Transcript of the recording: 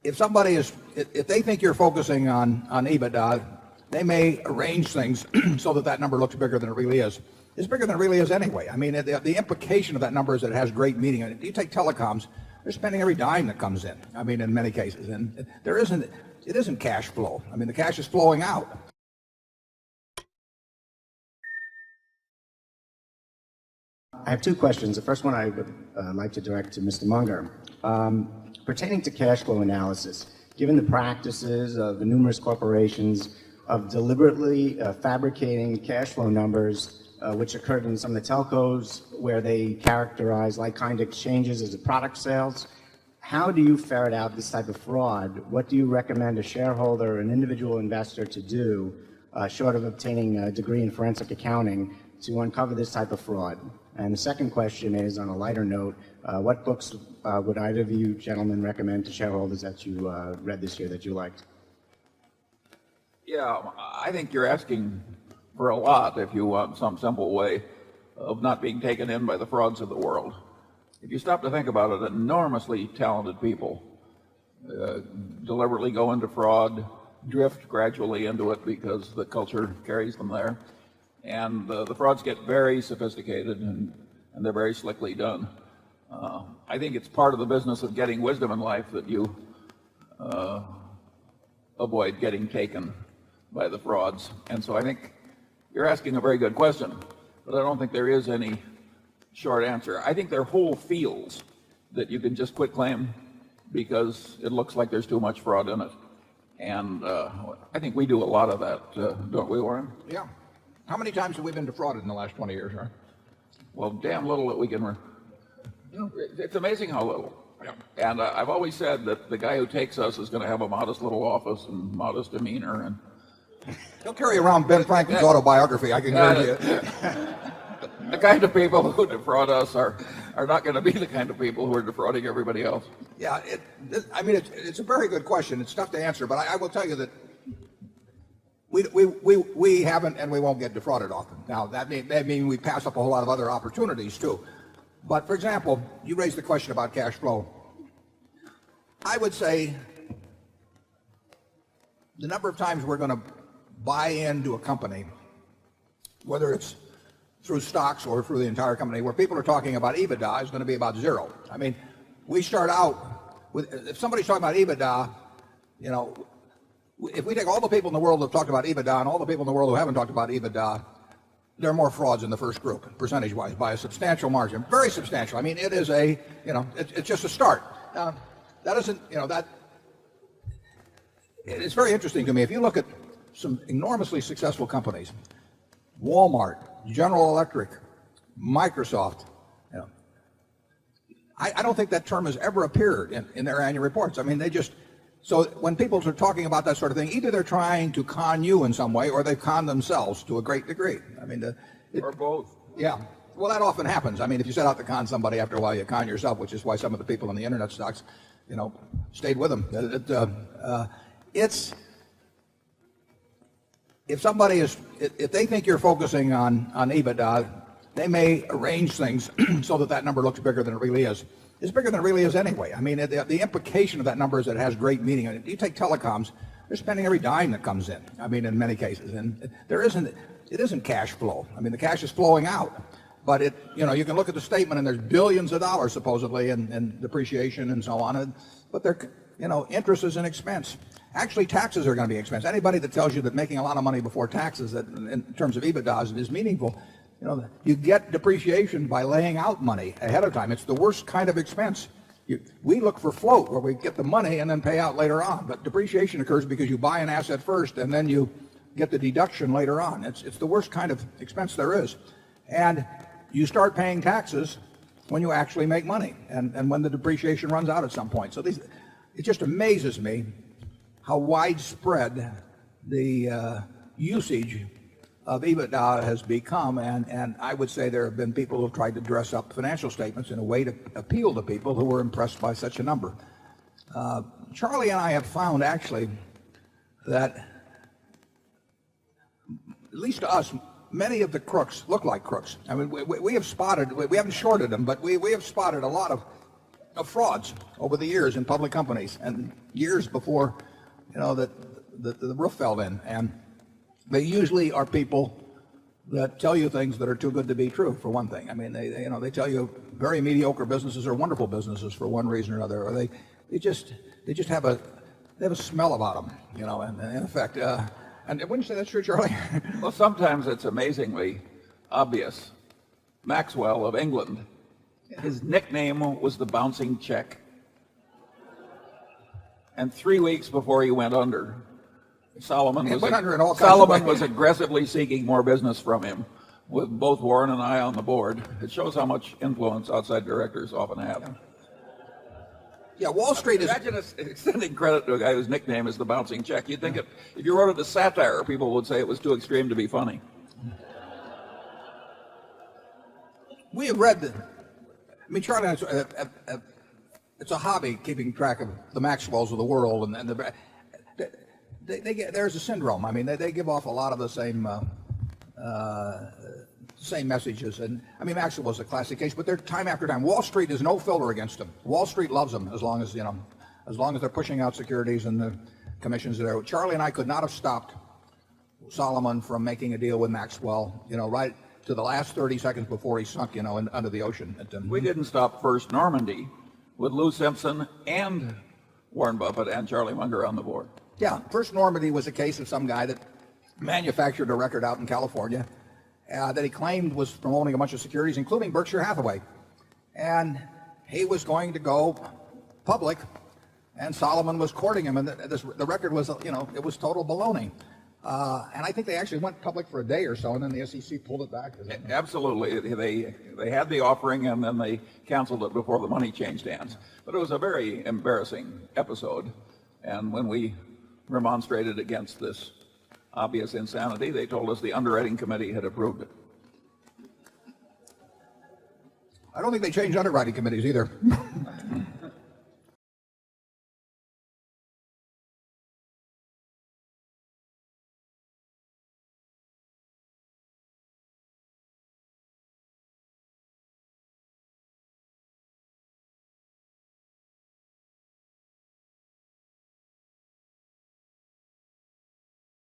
if somebody is, if they think you're focusing on EBITDA, they may arrange things so that that number looks bigger than it really is. It's bigger than it really is anyway. I mean, the implication of that number is that it has great meaning. And you take telecoms, they're spending every dime that comes in. I mean, in many cases, and it isn't cash flow. I mean, the cash is flowing out. I have two questions. The first one I would like to direct to Mr. Munger. Pertaining to cash flow analysis, given the practices of the numerous corporations of deliberately fabricating cash flow numbers, which occurred in some of the telcos where they characterize like-kind exchanges as a product sales, how do you ferret out this type of fraud? What do you recommend a shareholder or an individual investor to do, short of obtaining a degree in forensic accounting, to uncover this type of fraud? And the second question is, on a lighter note, what books would either of you gentlemen recommend to shareholders that you read this year that you liked? Yeah, I think you're asking for a lot if you want some simple way of not being taken in by the frauds of the world. If you stop to think about it, enormously talented people deliberately go into fraud, drift gradually into it because the culture carries them there. And the frauds get very sophisticated and they're very slickly done. I think it's part of the business of getting wisdom in life that you avoid getting taken by the frauds. And so I think you're asking a very good question, but I don't think there is any short answer. I think there are whole fields that you can just quit claim because it looks like there's too much fraud in it. And I think we do a lot of that, don't we, Warren? Yeah. How many times have we been defrauded in the last 20 years, right? Well, damn little that we can. It's amazing how little. Yeah. And I've always said that the guy who takes us is going to have a modest little office and modest demeanor. And he'll carry around Ben Franklin's autobiography, I can guarantee you. The kind of people who defraud us are not going to be the kind of people who are defrauding everybody else. Yeah, I mean, it's a very good question. It's tough to answer, but I will tell you that we haven't and we won't get defrauded often. Now, that means we pass up a whole lot of other opportunities, too. But, for example, you raised the question about cash flow. I would say the number of times we're going to buy into a company, whether it's through stocks or through the entire company, where people are talking about EBITDA is going to be about zero. I mean, we start out with, if somebody's talking about EBITDA, you know, if we take all the people in the world who have talked about EBITDA and all the people in the world who haven't talked about EBITDA, there are more frauds in the first group, percentage-wise, by a substantial margin, very substantial. I mean, it is a, you know, it's just a start. That isn't, you know, that, it's very interesting to me. If you look at some enormously successful companies, Walmart, General Electric, Microsoft, you know, I don't think that term has ever appeared in their annual reports. I mean, they just, so when people are talking about that sort of thing, either they're trying to con you in some way or they've conned themselves to a great degree. I mean, or both. Yeah. Well, that often happens. I mean, if you set out to con somebody, after a while you con yourself, which is why some of the people in the internet stocks, you know, stayed with them. It's, if somebody is, if they think you're focusing on EBITDA, they may arrange things so that that number looks bigger than it really is. It's bigger than it really is anyway. I mean, the implication of that number is that it has great meaning. And you take telecoms, they're spending every dime that comes in. I mean, in many cases, and it isn't cash flow. I mean, the cash is flowing out. But it, you know, you can look at the statement and there's billions of dollars supposedly in depreciation and so on. But they're, you know, interest is an expense. Actually, taxes are going to be an expense. Anybody that tells you that making a lot of money before taxes, that in terms of EBITDA, is meaningful, you know, you get depreciation by laying out money ahead of time. It's the worst kind of expense. We look for float, where we get the money and then pay out later on. But depreciation occurs because you buy an asset first and then you get the deduction later on. It's the worst kind of expense there is. And you start paying taxes when you actually make money and when the depreciation runs out at some point. So it just amazes me how widespread the usage of EBITDA has become, and I would say there have been people who have tried to dress up financial statements in a way to appeal to people who were impressed by such a number. Charlie and I have found actually that, at least to us, many of the crooks look like crooks. I mean, we have spotted, we haven't shorted them, but we have spotted a lot of of frauds over the years in public companies, and years before, that the roof fell in. And they usually are people that tell you things that are too good to be true, for one thing. I mean, they tell you very mediocre businesses are wonderful businesses for one reason or another, or they just have a smell about them, and in effect. And wouldn't you say that's true, Charlie? Well, sometimes it's amazingly obvious. Maxwell of England, his nickname was the bouncing check. And 3 weeks before he went under, Solomon was aggressively seeking more business from him, with both Warren and I on the board. It shows how much influence outside directors often have. Yeah, Wall Street is... Imagine extending credit to a guy whose nickname is the bouncing check. You'd think if you wrote it as satire, people would say it was too extreme to be funny. We have read that. I mean, Charlie, it's a hobby keeping track of the Maxwells of the world, and there's a syndrome. I mean, they give off a lot of the same messages. And I mean, Maxwell was a classic case, but they're time after time. Wall Street is no filter against them. Wall Street loves them as long as they're pushing out securities and the commissions there. Charlie and I could not have stopped Solomon from making a deal with Maxwell, right to the last 30 seconds before he sunk, under the ocean. We didn't stop First Normandy with Lou Simpson and Warren Buffett and Charlie Munger on the board. Yeah, First Normandy was a case of some guy that manufactured a record out in California that he claimed was promoting a bunch of securities, including Berkshire Hathaway. And he was going to go public, and Solomon was courting him, and the record was, it was total baloney. And I think they actually went public for a day or so, and then the SEC pulled it back. Absolutely. They had the offering, and then they canceled it before the money changed hands. But it was a very embarrassing episode. And when we remonstrated against this obvious insanity, they told us the underwriting committee had approved it. I don't think they changed underwriting committees either.